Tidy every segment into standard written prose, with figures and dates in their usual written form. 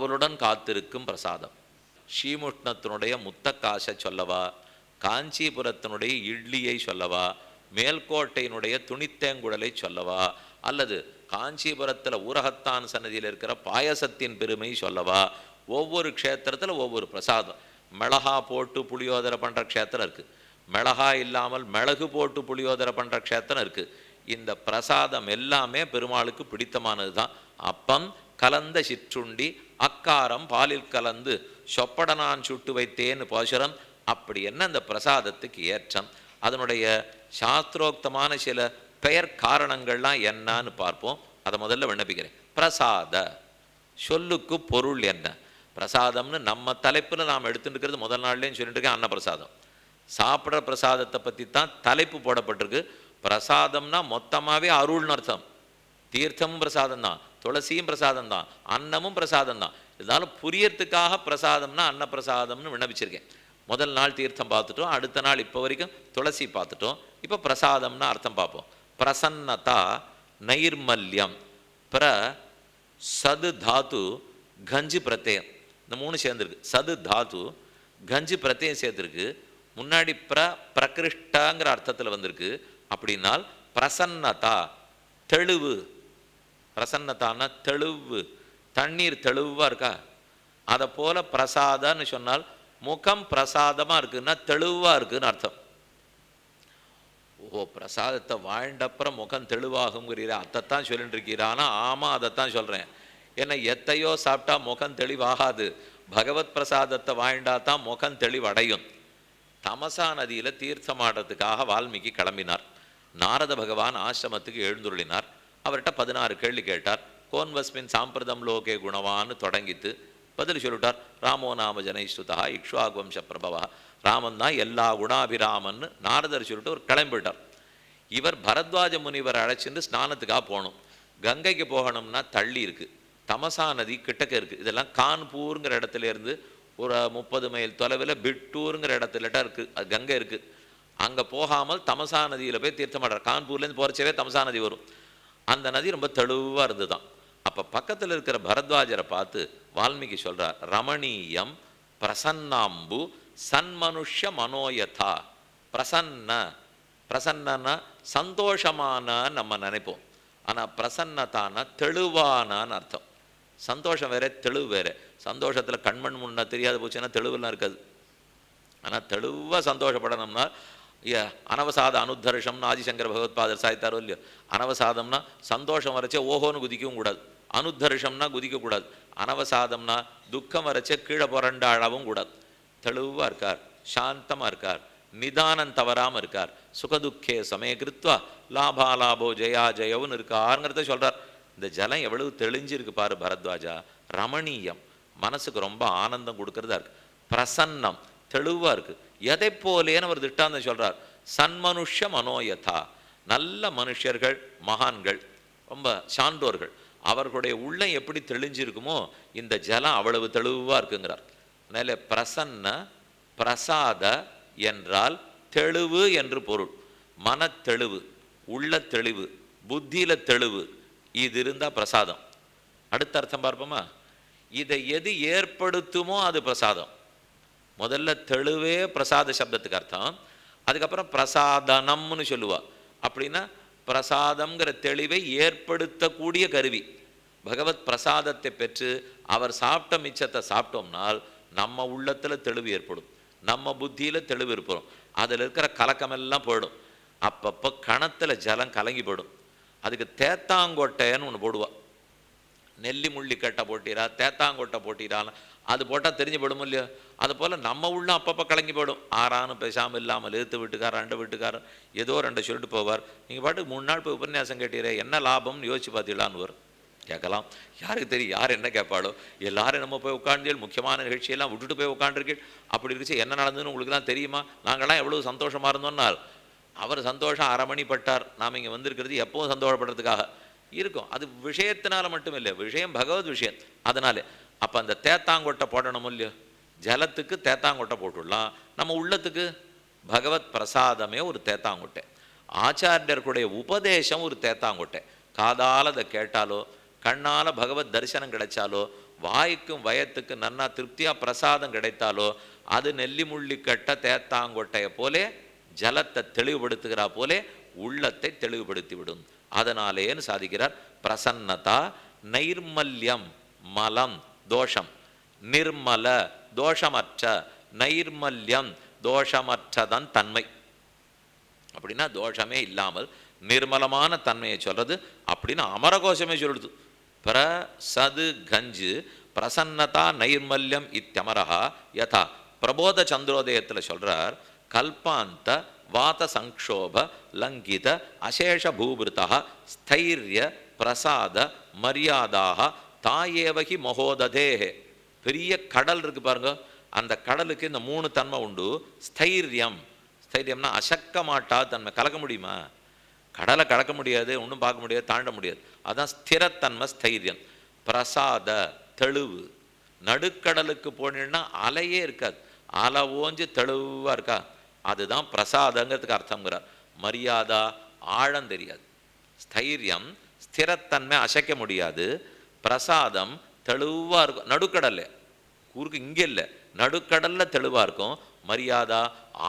ஆவலுடன் காத்திருக்கும் பிரசாதம். ஸ்ரீமுஷ்ணத்தினுடைய முத்தக்காசை சொல்லவா, காஞ்சிபுரத்தினுடைய இட்லியை சொல்லவா, மேல்கோட்டையினுடைய துணித்தேங்குடலை சொல்லவா, அல்லது காஞ்சிபுரத்தில் ஊரகத்தான் சன்னதியில் இருக்கிற பாயசத்தின் பெருமை சொல்லவா? ஒவ்வொரு க்ஷேத்திரத்தில் ஒவ்வொரு பிரசாதம். மிளகா போட்டு புளியோதரை பண்ணுற க்ஷேத்திரம் இருக்குது, மிளகா இல்லாமல் மிளகு போட்டு புளியோதரை பண்ணுற க்ஷேத்திரம் இருக்குது. இந்த பிரசாதம் எல்லாமே பெருமாளுக்கு பிடித்தமானது தான். அப்பம் கலந்த சிற்றுண்டி அக்காரம் பாலில் கலந்து சொப்படனான் சுட்டு வைத்தேன்னு பாசுரம். அப்படி என்ன அந்த பிரசாதத்துக்கு ஏற்றம், அதனுடைய சாஸ்திரோக்தமான சில பெயர் காரணங்கள்லாம் என்னன்னு பார்ப்போம். அதை முதல்ல விண்ணப்பிக்கிறேன். பிரசாத சொல்லுக்கு பொருள் என்ன? பிரசாதம்னு நம்ம தலைப்பில் நாம் எடுத்துட்டு இருக்கிறது முதல் நாள்லேயும் சொல்லிட்டு இருக்கேன், அன்னப்பிரசாதம். சாப்பிட்ற பிரசாதத்தை பற்றி தான் தலைப்பு போடப்பட்டிருக்கு. பிரசாதம்னா மொத்தமாகவே அருள்னு அர்த்தம். தீர்த்தமும் பிரசாதம் தான், துளசியும் பிரசாதம் தான், அன்னமும் பிரசாதம் தான். இருந்தாலும் புரியறதுக்காக பிரசாதம்னா அன்னப்பிரசாதம்னு விண்ணப்பிச்சிருக்கேன். முதல் நாள் தீர்த்தம் பார்த்துட்டோம், அடுத்த நாள் இப்போ வரைக்கும் துளசி பார்த்துட்டோம். இப்போ பிரசாதம்னா அர்த்தம் பார்ப்போம். பிரசன்னதா நைர்மல்யம் பிர சது தாத்து கஞ்சி பிரத்யம், இந்த மூணு சேர்ந்துருக்கு. சது தாத்து கஞ்சி பிரத்யம் சேர்த்துருக்கு. முன்னாடி பிரகிருஷ்டங்கிற அர்த்தத்தில் வந்திருக்கு. அப்படின்னால் பிரசன்னதா தெளிவு. பிரசன்னதான்னா தெளிவு, தண்ணீர் தெளிவாக இருக்கா? அதை போல பிரசாதன்னு சொன்னால் முகம் பிரசாதமாக இருக்குன்னா தெளிவாக இருக்குன்னு அர்த்தம். ஓ, பிரசாதத்தை வாழ்ந்தப்புறம் முகம் தெளிவாகுங்கிறீர, அதைத்தான் சொல்லிட்டு இருக்கிறானா? ஆமாம், அதைத்தான் சொல்கிறேன். ஏன்னா எத்தையோ சாப்பிட்டா முகம் தெளிவாகாது, பகவத் பிரசாதத்தை வாழ்ந்தா தான் முகம் தெளிவடையும். தமசா நதியில் தீர்த்தமாடுறதுக்காக வால்மீகி கிளம்பினார். நாரத பகவான் ஆசிரமத்துக்கு எழுந்துருளினார். அவர்கிட்ட 16 கேள்வி கேட்டார். கோன்வஸ்மின் சாம்பிரதம் லோகே குணவான்னு தொடங்கித்து பதில் சொல்லிட்டார். ராமோ நாம ஜனைஸ்துதா இக்ஷ்வாகுவம்ச பிரபவா, ராமன் தான் எல்லா குணாபிராமன்னு நாரதர் சொல்லிட்டு ஒரு கிளம்பிட்டார். இவர் பரத்வாஜ முனிவர் அழைச்சிட்டு ஸ்நானத்துக்காக போகணும். கங்கைக்கு போகணும்னா தள்ளி இருக்குது, தமசா நதி கிட்டக்க இருக்குது. இதெல்லாம் கான்பூருங்கிற இடத்துல இருந்து ஒரு 30 மைல் தொலைவில் பிட்டூருங்கிற இடத்துலட்டா இருக்குது, அது கங்கை இருக்குது. அங்கே போகாமல் தமசா நதியில் போய் தீர்த்தமாடுறார். கான்பூர்லேருந்து போகிறச்சவே தமசா நதி வரும். அந்த நதி ரொம்ப தெளிவாக இருந்து தான். அப்போ பக்கத்தில் இருக்கிற பரத்வாஜரை பார்த்து வால்மீகி சொல்கிறார், ரமணீயம் பிரசன்னாம்பு சன்மனுஷ்ய மனோயதா. பிரசன்ன, பிரசன்னா சந்தோஷமான நம்ம நினைப்போம், ஆனால் பிரசன்னதான தெளிவானான்னு அர்த்தம். சந்தோஷம் வேற, தெளிவு வேற. சந்தோஷத்தில் கண்மண் முன்ன தெரியாது போச்சுன்னா தெளிவுலாம் இருக்காது. ஆனால் தெளிவாக சந்தோஷப்படணும்னா அனவசாத அனுத்தர்ஷம்னு ஆதிசங்கர பகவத்பாதர் சாய்த்தாரோ இல்லையோ. அனவசாதம்னா சந்தோஷம் வரைச்சே ஓஹோன்னு குதிக்கவும் கூடாது, அனுத்தர்ஷம்னா குதிக்கக்கூடாது. அனவசாதம்னா துக்கம் வரைச்சே கீழே புரண்டாழவும் கூடாது. தெளிவாக இருக்கார், சாந்தமாக இருக்கார், நிதானம் தவறாமல் இருக்கார். சுகதுக்கே சமயகிருத்வா லாபாலாபோ ஜெயா ஜெயவுன்னு இருக்காருங்கிறத சொல்கிறார். இந்த ஜலம் எவ்வளவு தெளிஞ்சிருக்கு பாரு பரத்வாஜா. ரமணீயம், மனசுக்கு ரொம்ப ஆனந்தம் கொடுக்கறதா இருக்கு. பிரசன்னம், தெளிவாக இருக்குது. எதை போலேன்னு ஒரு திட்டாந்தம் சொல்கிறார். சன்மனுஷ்ய மனோயதா, நல்ல மனுஷர்கள், மகான்கள், ரொம்ப சான்றோர்கள், அவர்களுடைய உள்ளம் எப்படி தெளிஞ்சிருக்குமோ இந்த ஜலம் அவ்வளவு தெளிவாக இருக்குங்கிறார். அதனால பிரசன்ன பிரசாத என்றால் தெளிவு என்று பொருள். மனத்தெளிவு, உள்ள தெளிவு, புத்தியில தெளிவு, இது இருந்தால் பிரசாதம். அடுத்த அர்த்தம் பார்ப்போமா? இதை எது ஏற்படுத்துமோ அது பிரசாதம். முதல்ல தெளிவே பிரசாத சப்தத்துக்கு அர்த்தம். அதுக்கப்புறம் பிரசாதனம்னு சொல்லுவா. அப்படின்னா பிரசாதம்ங்கிற தெளிவை ஏற்படுத்தக்கூடிய கருவி. பகவத் பிரசாதத்தை பெற்று அவர் சாப்பிட்ட மிச்சத்தை சாப்பிட்டோம்னால் நம்ம உள்ளத்தில் தெளிவு ஏற்படும், நம்ம புத்தியில் தெளிவு ஏற்படும், அதில் இருக்கிற கலக்கமெல்லாம் போயிடும். அப்பப்போ கணத்தில் ஜலம் கலங்கி போயிடும். அதுக்கு தேத்தாங்கொட்டைன்னு ஒன்று போடுவா. நெல்லி முள்ளி கட்டை போட்டிரா, தேத்தாங்கொட்டை போட்டிரான்னு அது போட்டால் தெரிஞ்சு போயிடும் இல்லையோ. அது போல் நம்ம உள்ள அப்பப்போ கலங்கி போயிடும். ஆறானு பேசாமல் இல்லாமல் எழுத்து வீட்டுக்காரர் 2 வீட்டுக்காரர் ஏதோ 2 சொல்லிட்டு போவார். நீங்கள் பாட்டுக்கு 3 நாள் போய் உபன்யாசம் கேட்டீரே, என்ன லாபம்னு யோசிச்சு பார்த்தீங்களான்னு வரும். கேட்கலாம், யாருக்கு தெரியும் யார் என்ன கேட்பாளோ. எல்லாரும் நம்ம போய் உட்காந்து முக்கியமான நிகழ்ச்சியெல்லாம் விட்டுட்டு போய் உட்காந்துருக்கு. அப்படி இருந்துச்சு என்ன நடந்ததுன்னு உங்களுக்கு தான் தெரியுமா? நாங்கள்லாம் எவ்வளோ சந்தோஷமாக இருந்தோம்னால் அவர் சந்தோஷம் 1/2 மணி பட்டார். நாம் இங்கே வந்திருக்கிறது எப்போவும் சந்தோஷப்படுறதுக்காக இருக்கும். அது விஷயத்தினால மட்டும் இல்லை, விஷயம் பகவத் விஷயம். அதனால அப்போ அந்த தேத்தாங்கொட்டை போடணும் இல்லையோ. ஜலத்துக்கு தேத்தாங்கொட்டை போட்டுடலாம், நம்ம உள்ளத்துக்கு பகவத் பிரசாதமே ஒரு தேத்தாங்கொட்டை. ஆச்சாரியர்களுடைய உபதேசம் ஒரு தேத்தாங்கொட்டை. காதால் அதை கேட்டாலோ, கண்ணால் பகவத் தரிசனம் கிடைச்சாலோ, வாய்க்கும் வயத்துக்கு நன்னா திருப்தியாக பிரசாதம் கிடைத்தாலோ அது நெல்லி முள்ளி கட்ட தேத்தாங்கொட்டையை போலே ஜலத்தை தெளிவுபடுத்துகிறா போலே உள்ளத்தை தெளிவுபடுத்தி விடும். அதனாலேன்னு சாதிக்கிறார். பிரசன்னதா நைர்மல்யம், மலம் தோஷம், நிர்மல தோஷமற்ற, நைர்மல்யம் தோஷமற்றதன் தன்மை. அப்படின்னா தோஷமே இல்லாமல் நிர்மலமான தன்மையை சொல்றது அப்படின்னு அமரகோஷமே சொல்லுது. பிரசது கஞ்சு பிரசன்னதா நைர்மல்யம் இத்தியமரஹா யதா பிரபோத சந்திரோதயத்தில் சொல்றார். கல்பாந்த வாத சங்கோப லங்கித அசேஷ பூபிருதா ஸ்தைரிய பிரசாத மரியாதாக தாயேவகி மகோததேஹே. பெரிய கடல் இருக்கு பாருங்க, அந்த கடலுக்கு இந்த 3 தன்மை உண்டு. ஸ்தைரியம், ஸ்தைரியம்னா அசக்க மாட்டா தன்மை. கலக்க முடியுமா? கடலை கலக்க முடியாது, ஒன்றும் பார்க்க முடியாது, தாண்ட முடியாது. அதான் ஸ்திரத்தன்மை ஸ்தைரியம். பிரசாத தெளிவு, நடுக்கடலுக்கு போனீங்கன்னா அலையே இருக்காது, அலை ஓஞ்சு தெளிவாக இருக்கா, அதுதான் பிரசாதங்கிறதுக்கு அர்த்தங்கிறார். மரியாதா ஆழம் தெரியாது. ஸ்தைரியம் ஸ்திரத்தன்மை அசைக்க முடியாது. பிரசாதம் தெளிவாக இருக்கும். நடுக்கடல்ல ஊருக்கு இங்கே இல்லை, நடுக்கடலில் தெளிவாக இருக்கும். மரியாதா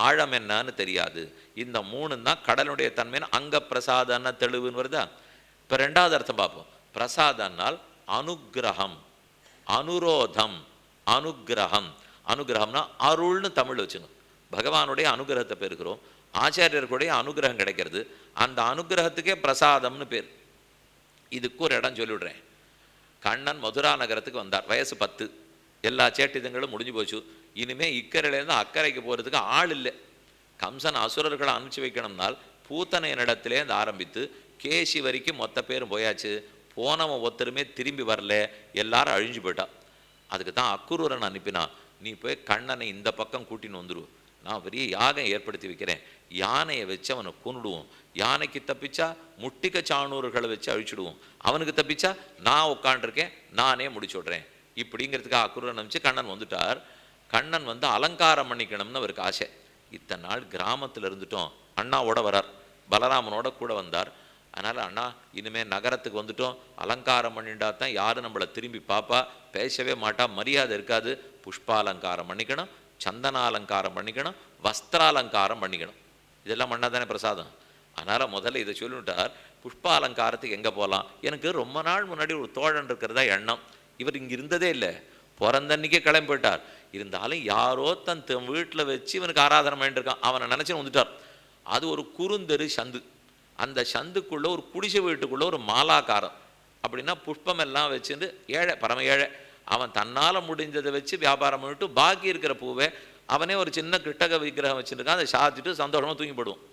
ஆழம் என்னன்னு தெரியாது. இந்த 3 தான் கடலுடைய தன்மைன்னு அங்கே பிரசாதன்னா தெளிவுன்னு வருதா. இப்போ 2வது அர்த்தம் பார்ப்போம். பிரசாதனால் அனுகிரகம், அனுரோதம், அனுகிரகம். அனுகிரகம்னா அருள்னு தமிழ் வச்சுங்க. பகவானுடைய அனுகிரகத்தை பெறுகிறோம், ஆச்சாரியர்களுடைய அனுகிரகம் கிடைக்கிறது. அந்த அனுகிரகத்துக்கே பிரசாதம்னு பேர். இதுக்கு ஒரு இடம் சொல்லிவிடுறேன். கண்ணன் மதுரா நகரத்துக்கு வந்தார். வயசு 10. எல்லா சேட்டிதங்களும் முடிஞ்சு போச்சு. இனிமேல் இக்கரையிலேருந்து அக்கறைக்கு போகிறதுக்கு ஆள் இல்லை. கம்சன் அசுரர்களை அனுப்பிச்சு வைக்கணும்னால் பூத்தனையனிடத்திலேருந்து ஆரம்பித்து கேசி வரைக்கும் மொத்த பேரும் போயாச்சு. போனவன் ஒருத்தருமே திரும்பி வரல, எல்லாரும் அழிஞ்சு போயிட்டா. அதுக்கு தான் அக்குரூரன் அனுப்பினான். நீ போய் கண்ணனை இந்த பக்கம் கூட்டின்னு வந்துடுவோம், நான் பெரிய யாகம் ஏற்படுத்தி வைக்கிறேன், யானையை வச்சு அவனை கொன்னுடுவோம். யானைக்கு தப்பிச்சா முட்டிக்க சாணூர்களை வச்சு அழிச்சுடுவோம், அவனுக்கு தப்பிச்சா நான் உட்காண்டிருக்கேன், நானே முடிச்சு விட்றேன். இப்படிங்கிறதுக்காக அக்குரூரன் அனுப்பிச்சு கண்ணன் வந்துட்டார். கண்ணன் வந்து அலங்காரம் பண்ணிக்கணும்னு அவருக்கு ஆசை. இத்தனை நாள் கிராமத்தில் இருந்துட்டோம். அண்ணாவோட வரார், பலராமனோட கூட வந்தார். அதனால் அண்ணா இனிமேல் நகரத்துக்கு வந்துட்டோம், அலங்காரம் பண்ணிட்டா தான் யாரும் நம்மளை திரும்பி பார்ப்பா, பேசவே மாட்டா, மரியாதை இருக்காது. புஷ்பாலங்காரம் பண்ணிக்கணும், சந்தனாலங்காரம் பண்ணிக்கணும், வஸ்திராலங்காரம் பண்ணிக்கணும். இதெல்லாம் பண்ணால் தானே பிரசாதம். அதனால் முதல்ல இதை சொல்லிவிட்டார். புஷ்பாலங்காரத்துக்கு எங்கே போகலாம்? எனக்கு ரொம்ப நாள் முன்னாடி ஒரு தோழன் இருக்கிறதா எண்ணம். இவர் இங்கே இருந்ததே இல்லை, பிறந்தன்னைக்கே கிளம்பி போயிட்டார். இருந்தாலும் யாரோ தன் வீட்டில் வச்சு இவனுக்கு ஆராதனை பண்ணிட்டு இருக்கான். அவனை நினச்சின்னு வந்துட்டார். அது ஒரு குறுந்தெரு சந்து. அந்த சந்துக்குள்ளே ஒரு குடிசை வீட்டுக்குள்ளே ஒரு மாலாக்காரம், அப்படின்னா புஷ்பம் எல்லாம் வச்சுட்டு ஏழை, பரம ஏழை. அவன் தன்னால் முடிஞ்சதை வச்சு வியாபாரம் பண்ணிட்டு பாக்கி இருக்கிற பூவை அவனே ஒரு சின்ன கிட்டக விக்கிரகம் வச்சுருக்கான். அதை சாத்திட்டு சந்தோஷமாக தூங்கி போடுவோம்.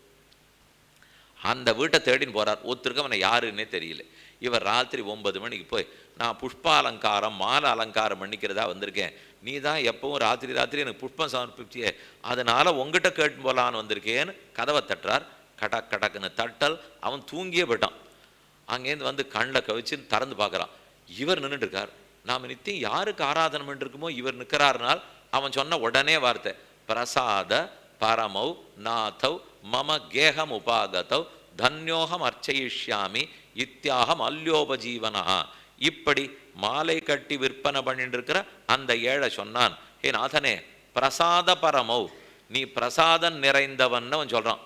அந்த வீட்டை தேடின்னு போகிறார். ஒருத்தருக்கு அவனை யாருன்னே தெரியல. இவர் ராத்திரி 9 மணிக்கு போய், நான் புஷ்ப அலங்காரம் மாலை அலங்காரம் பண்ணிக்கிறதா வந்திருக்கேன், நீ தான் எப்பவும் ராத்திரி எனக்கு புஷ்பம் சமர்ப்பிச்சியே, அதனால் உங்ககிட்ட கேட்டு போகலான்னு வந்திருக்கேன்னு கதவை தட்டுறார். கடக் கடக்குன்னு தட்டல். அவன் தூங்கியே போயிட்டான். அங்கேருந்து வந்து கண்ணில் கவிச்சு திறந்து பார்க்குறான். இவர் நின்றுட்டு இருக்கார். நாம் நித்தியம் யாருக்கு ஆராதனை பண்ணிருக்குமோ இவர் நிற்கிறாருனால் அவன் சொன்ன உடனே வார்த்தை, பிரசாத பரமௌ நாதௌ மம கேகம் உபாகதௌ தன்யோகம் அர்ச்சயிஷ்யாமி இத்தியாகம் அல்யோபஜீவனா. இப்படி மாலை கட்டி விற்பனை பண்ணிட்டு இருக்கிற அந்த ஏழை சொன்னான், ஹே நாதனே பிரசாத பரமௌ, நீ பிரசாதம் நிறைந்தவன் அவன் சொல்கிறான்.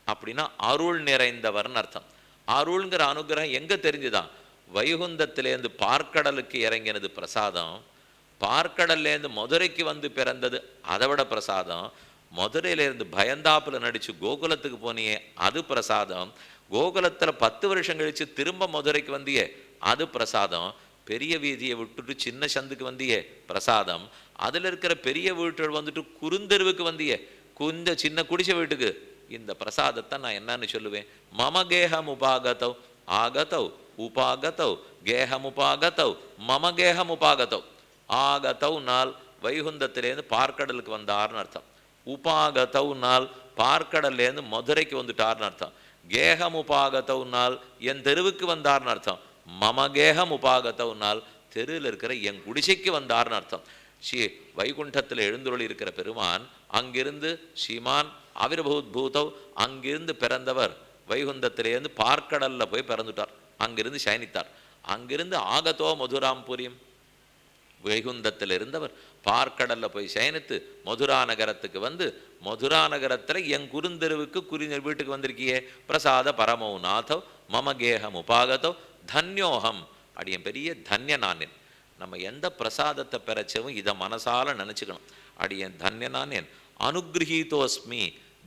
அப்படின்னா அருள் நிறைந்தவர்னு அர்த்தம். அருள்ங்கிற அனுகிரகம் எங்கே தெரிஞ்சுதான்? வைகுந்தத்திலேருந்து பார்க்கடலுக்கு இறங்கினது பிரசாதம், பார்க்கடல்லேருந்து மதுரைக்கு வந்து பிறந்தது அதை விட பிரசாதம், மதுரையிலேருந்து பயந்தாப்புல நடித்து கோகுலத்துக்கு போனியே அது பிரசாதம், கோகுலத்தில் 10 வருஷம் கழித்து திரும்ப மதுரைக்கு வந்தியே அது பிரசாதம், பெரிய வீதியை விட்டுட்டு சின்ன சந்துக்கு வந்தியே பிரசாதம், அதில் இருக்கிற பெரிய வீட்டுகள் வந்துட்டு குறுந்தெருவுக்கு வந்தியே கொஞ்சம் சின்ன குடிசை வீட்டுக்கு, இந்த பிரசாதத்தை நான் என்னன்னு சொல்லுவேன்? மம கேகம் உபாகதௌ, ஆகதௌ உபாகதௌ கேகம் உபாகதௌ மம கேகம் உபாகதௌ. ஆகதௌ நாள் வைகுந்தத்திலேருந்து பார்க்கடலுக்கு வந்தார்னு அர்த்தம். உபாகதௌ நாள் பார்க்கடல்லேருந்து மதுரைக்கு வந்துட்டார்னு அர்த்தம். கேகம் உபாகதௌ நாள் என் தெருவுக்கு வந்தார்னு அர்த்தம். மம கேகம் உபாகதௌ நாள் தெருவில் இருக்கிற என் குடிசைக்கு வந்தார்னு அர்த்தம். வைகுண்டத்தில் எழுந்துருளி இருக்கிற பெருமான் அங்கிருந்து ஸ்ரீமான் ஆவிர்பூதௌ, அங்கிருந்து பிறந்தவர் வைகுந்தத்திலேருந்து பார்க்கடலில் போய் பிறந்துட்டார், அங்கிருந்து சயனித்தார். அங்கிருந்து ஆகதோ மதுராம்புரியும், வைகுந்தத்தில் இருந்தவர் பார்க்கடலில் போய் சயனித்து மதுரா நகரத்துக்கு வந்து, மதுரா நகரத்தில் என் குறுந்தெருவுக்கு வீட்டுக்கு வந்திருக்கியே, பிரசாத பரமோ நாதோ மமகேகம் உபாகதோ தன்யோகம், அடியன் பெரிய தன்ய நானேன். நம்ம எந்த பிரசாதத்தை பெறச்சவும் இதை மனசால நினச்சிக்கணும். அடியன் தன்ய நானேன், அனுகிரகீதோஸ்மி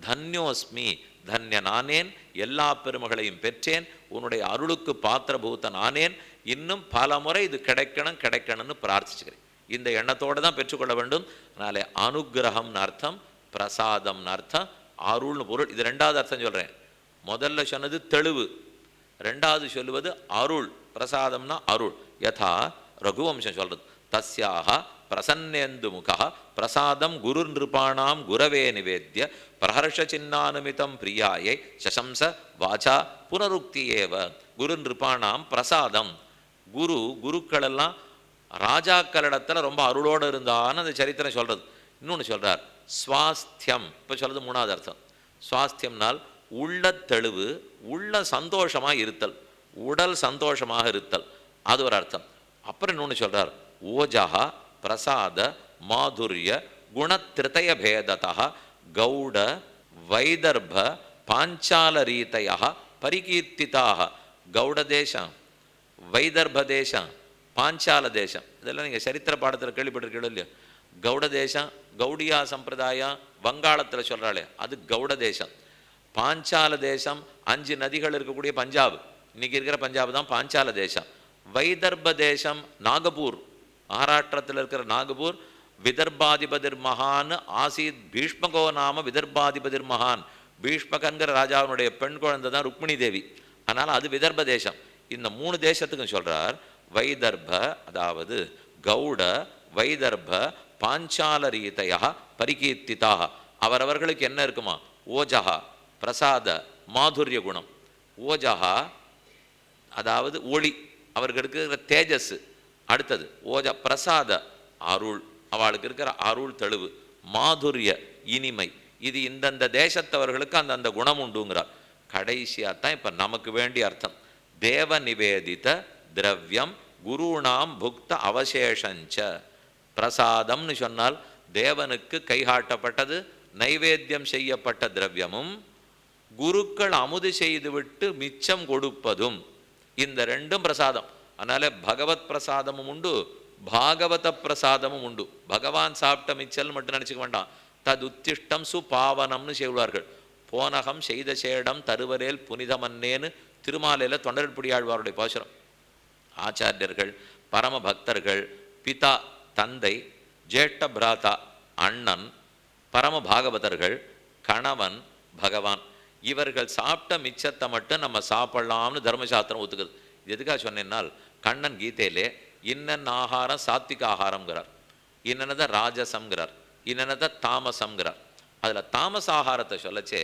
தன்யோஸ்மி, தன்ய நானேன், எல்லா பெருமகளையும் பெற்றேன், உன்னுடைய அருளுக்கு பாத்திரபூத்த நானேன், இன்னும் பல முறை இது கிடைக்கணும் கிடைக்கணும்னு பிரார்த்திச்சுக்கிறேன். இந்த எண்ணத்தோடு தான் பெற்றுக்கொள்ள வேண்டும். அதனால அனுகிரகம்னு அர்த்தம், பிரசாதம்னு அர்த்தம், அருள்னு பொருள். இது ரெண்டாவது அர்த்தம் சொல்கிறேன். முதல்ல சொன்னது தெளிவு, ரெண்டாவது சொல்லுவது அருள். பிரசாதம்னா அருள். யதா ரகுவம்சம் சொல்றது, தஸ்யாக பிரசன்னேந்து முக பிரசாதம் குரு நிருபாணாம் குரவே நிவேத்திய பிரஹர்ஷ சின்னானுமிதம் பிரியாயை சசம்ச வாச்சா புனருக்தியேவ. குரு நிருபாணாம் பிரசாதம், குருக்களெல்லாம் ராஜாக்களிடத்தில் ரொம்ப அருளோடு இருந்தான்னு அந்த சரித்திரம் சொல்கிறது. இன்னொன்று சொல்கிறார் சுவாஸ்தியம். இப்போ சொல்கிறது மூணாவது அர்த்தம். சுவாஸ்தியம்னால் உள்ள தெளிவு, உள்ள சந்தோஷமாக இருத்தல், உடல் சந்தோஷமாக இருத்தல், அது ஒரு அர்த்தம். அப்புறம் இன்னொன்று சொல்கிறார் ஓஜா பிரசாத மாதுரிய குணத்திருத்தய பேததா கௌட வைதர்ப பாஞ்சால ரீதையா பரிகீர்த்திதாக. கௌட தேசம், வைதர்ப தேசம், பாஞ்சால தேசம், இதெல்லாம் நீங்கள் சரித்திர பாடத்தில் கேள்விப்பட்டிருக்கீங்களோ இல்லையா? கௌட தேசம், கௌடியா சம்பிரதாயம் வங்காளத்தில் சொல்கிறாளே அது கௌட தேசம். பாஞ்சால தேசம் 5 நதிகள் இருக்கக்கூடிய பஞ்சாப், இன்னைக்கு இருக்கிற பஞ்சாப் தான் பாஞ்சால தேசம். வைதர்ப தேசம் நாகப்பூர், மகாராஷ்டிரத்தில் இருக்கிற நாகப்பூர். விதர்பாதிபதிர் மகான் ஆசீத் பீஷ்மகோ நாம விதர்பாதிபதிர் மகான். பீஷ்மகன்கிற ராஜாவினுடைய பெண் குழந்தை தான் ருக்மிணி தேவி. அதனால் அது விதர்ப தேசம். இந்த 3 தேசத்துக்கும் சொல்கிறார் வைதர்ப, அதாவது கௌட வைதர்ப பாஞ்சால ரீதையா பரிகீர்த்திதாக. அவரவர்களுக்கு என்ன இருக்குமா? ஓஜகா பிரசாத மாதுரிய குணம். ஓஜகா அதாவது ஒளி, அவர்களுக்கு இருக்கிற தேஜஸ். அடுத்தது ஓஜ பிரசாத அருள், அவளுக்கு இருக்கிற அருள் தெளிவு. மாதுரிய இனிமை, இது இந்தந்த தேசத்தவர்களுக்கு அந்தந்த குணம் உண்டுங்கிறார். கடைசியாகத்தான் இப்போ நமக்கு வேண்டிய அர்த்தம். தேவ நிவேதித திரவியம் குருணாம் புக்த அவசேஷஞ்ச. பிரசாதம்னு சொன்னால் தேவனுக்கு கைகாட்டப்பட்டது நைவேத்தியம் செய்யப்பட்ட திரவியமும், குருக்கள் அமுது செய்துவிட்டு மிச்சம் கொடுப்பதும், இந்த ரெண்டும் பிரசாதம். அதனால பகவத் பிரசாதமும் உண்டு, பாகவத பிரசாதமும் உண்டு. பகவான் சாப்பிட்ட மிச்சல் மட்டும் நினச்சிக்க வேண்டாம். தது உத்திஷ்டம் சுபாவனம்னு செய்வார்கள். போனகம் செய்த சேடம் தருவரேல் புனிதமன்னேன்னு திருமாலையில் தொண்டர்புடியாழ்வாருடைய பாசுரம். ஆச்சாரியர்கள், பரம பக்தர்கள், பிதா தந்தை, ஜேஷ்ட பிராதா அண்ணன், பரம பாகவதர்கள், கணவன், பகவான், இவர்கள் சாப்பிட்ட மிச்சத்தை மட்டும் நம்ம சாப்பிடலாம்னு தர்மசாஸ்திரம் ஒத்துக்குது. இது எதுக்காக சொன்னேன்னால், கண்ணன் கீதையிலே இன்னென்ன ஆகாரம் சாத்விக ஆகாரம்ங்கிறார், இன்னென்னதை ராஜசம்ங்கிறார், இன்னென்னதை தாமசம்ங்கிறார். அதில் தாமச ஆகாரத்தை சொல்லச்சே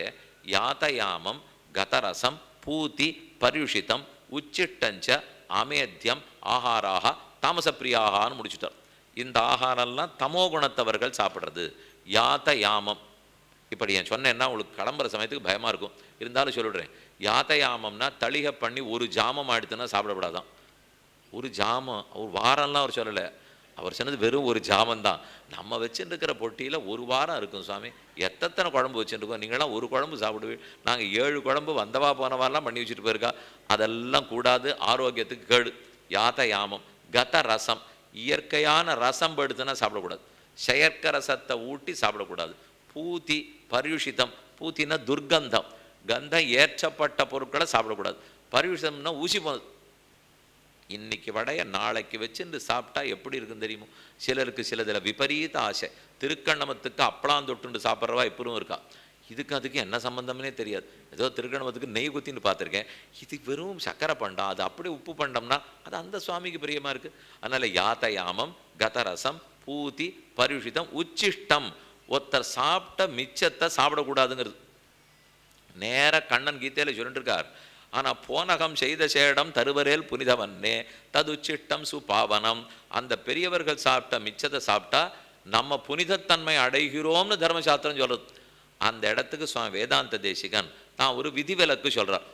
யாத்தயாமம் கதரசம் பூதி பரியுஷிதம் உச்சிட்டஞ்ச அமேத்தியம் ஆகாராக தாமசப்பிரியாகான்னு முடிச்சுட்டார். இந்த ஆகாரம்லாம் தமோ குணத்தவர்கள் சாப்பிட்றது. யாத்தயாமம் இப்படி என் சொன்னேன்னா உங்களுக்கு கிளம்புற சமயத்துக்கு பயமாக இருக்கும், இருந்தாலும் சொல்லிடுறேன். யாத்தயாமம்னா தளிகை பண்ணி ஒரு ஜாமம் ஆயிடுத்துன்னா சாப்பிடக்கூடாதான். ஒரு ஜாமம், ஒரு வாரம்லாம் அவர் சொல்லலை, அவர் சொன்னது வெறும் ஒரு ஜாமந்தான். நம்ம வச்சுருக்கிற பொட்டியில் ஒரு வாரம் இருக்கும் சுவாமி, எத்தனை குழம்பு வச்சுருக்கோம், நீங்களாம் ஒரு குழம்பு சாப்பிடுவீங்க, நாங்கள் 7 குழம்பு வந்தவா போனவாரெலாம் பண்ணி வச்சுட்டு போயிருக்கா. அதெல்லாம் கூடாது, ஆரோக்கியத்துக்கு கேடு. யாத்தயாமம். கத ரசம், இயற்கையான ரசம் படுத்துனா சாப்பிடக்கூடாது, செயற்கை ரசத்தை ஊட்டி சாப்பிடக்கூடாது. பூதி பரியுஷிதம், பூத்தினா துர்கந்தம், கந்தம் ஏற்றப்பட்ட பொருட்களை சாப்பிடக்கூடாது. பரியுஷம்னா ஊசி போனது. இன்னைக்கு வடைய நாளைக்கு வச்சுட்டு சாப்பிட்டா எப்படி இருக்குன்னு தெரியுமோ. சிலருக்கு சிலதில் விபரீத ஆசை, திருக்கண்ணமத்துக்கு அப்பளாந்தொட்டுண்டு சாப்பிட்றவா எப்பவும் இருக்கா. இதுக்கு அதுக்கு என்ன சம்பந்தம்னே தெரியாது. ஏதோ திருக்கணமத்துக்கு நெய் குத்தின்னு பார்த்துருக்கேன், இது வெறும் சக்கரை பண்டம், அது அப்படியே உப்பு பண்டம்னா அது அந்த சுவாமிக்கு பிரியமாக இருக்குது. அதனால் யாத்தயாமம் கதரசம் பூதி பரியுஷிதம் உச்சிஷ்டம். ஒருத்தர் சாப்பிட்ட மிச்சத்தை சாப்பிடக்கூடாதுங்கிறது நேர கண்ணன் கீதையில் சொல்லிட்டு இருக்கார். ஆனால் போனகம் செய்த சேடம் தருவரேல் புனிதவன்னே ததுச்சிஷ்டம் சுபாவனம். அந்த பெரியவர்கள் சாப்பிட்ட மிச்சத்தை சாப்பிட்டா நம்ம புனிதத்தன்மை அடைகிறோம்னு தர்மசாஸ்திரம் சொல்கிறது. அந்த இடத்துக்கு சுவாமி வேதாந்த தேசிகன் தான் ஒரு விதிவிலக்கு சொல்கிறார்.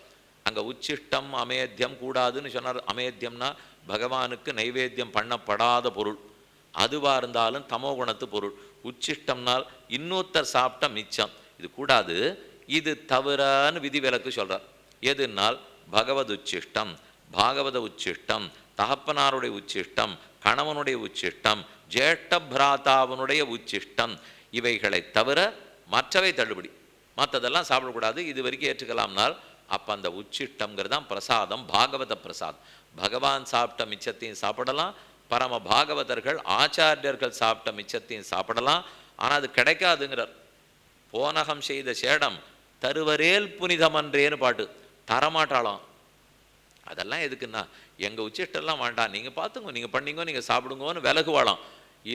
அங்கே உச்சிஷ்டம் அமேத்தியம் கூடாதுன்னு சொன்னார். அமேத்தியம்னா பகவானுக்கு நைவேத்தியம் பண்ணப்படாத பொருள். அதுவாக இருந்தாலும் தமோ குணத்து பொருள். உச்சிஷ்டம்னால் இன்னொருத்தர் சாப்பிட்ட மிச்சம், இது கூடாது, இது தவறான விதிவிலக்கு சொல்கிறார். எதுனால் பகவத் உச்சிஷ்டம், பாகவத உச்சிஷ்டம், தகப்பனாருடைய உச்சிஷ்டம், கணவனுடைய உச்சிஷ்டம், ஜேஷ்ட பிராதாவனுடைய உச்சிஷ்டம், இவைகளை தவிர மற்றவை தள்ளுபடி. மற்றதெல்லாம் சாப்பிடக்கூடாது, இது வரைக்கும் ஏற்றுக்கலாம்னால் அப்போ அந்த உச்சிஷ்டங்கிறது தான் பிரசாதம், பாகவத பிரசாதம். பகவான் சாப்பிட்ட மிச்சத்தையும் சாப்பிடலாம், பரம பாகவதர்கள் ஆச்சாரியர்கள் சாப்பிட்ட மிச்சத்தையும் சாப்பிடலாம். ஆனால் அது கிடைக்காதுங்கிறார். போனகம் செய்த சேடம் தருவரேல் புனிதமன்றேன்னு பாட்டு, தரமாட்டாளாம். அதெல்லாம் எதுக்குன்னா எங்கள் உச்சிஷ்டெல்லாம் வேண்டாம், நீங்கள் பார்த்துங்க, நீங்கள் பண்ணிங்கோ, நீங்கள் சாப்பிடுங்கோன்னு விலகுவாளாம்.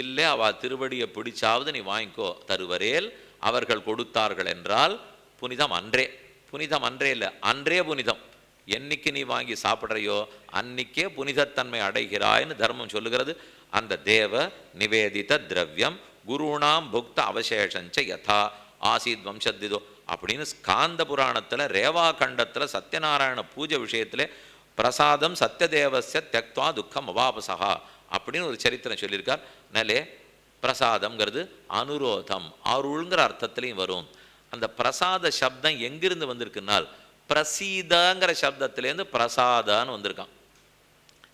இல்லை, அவள் திருவடியை பிடிச்சாவது நீ வாங்கிக்கோ, தருவரேல் அவர்கள் கொடுத்தார்கள் என்றால் புனிதம் அன்றே. புனிதம் அன்றே இல்லை, அன்றே புனிதம். என்னைக்கு நீ வாங்கி சாப்பிட்றையோ அன்னைக்கே புனிதத்தன்மை அடைகிறாய்னு தர்மம் சொல்லுகிறது. அந்த தேவ நிவேதித திரவியம் குருணாம் புக்த அவசேஷஞ்ச யதா ஆசீத் வம்சத்திதோ அப்படின்னு ஸ்காந்த புராணத்தில் ரேவா கண்டத்தில் சத்யநாராயண பூஜை விஷயத்தில் பிரசாதம் சத்யதேவஸ்ய தியக்த்வா துக்கம் அவாபசகா அப்படின்னு ஒரு சரித்திரம் சொல்லியிருக்கார். நலே பிரசாதம்ங்கிறது அனுரோதம், அருள்ங்கிற அர்த்தத்துலையும் வரும். அந்த பிரசாத சப்தம் எங்கிருந்து வந்திருக்குன்னால் பிரசீதங்கிற சப்தத்திலேருந்து பிரசாதான்னு வந்திருக்கான்.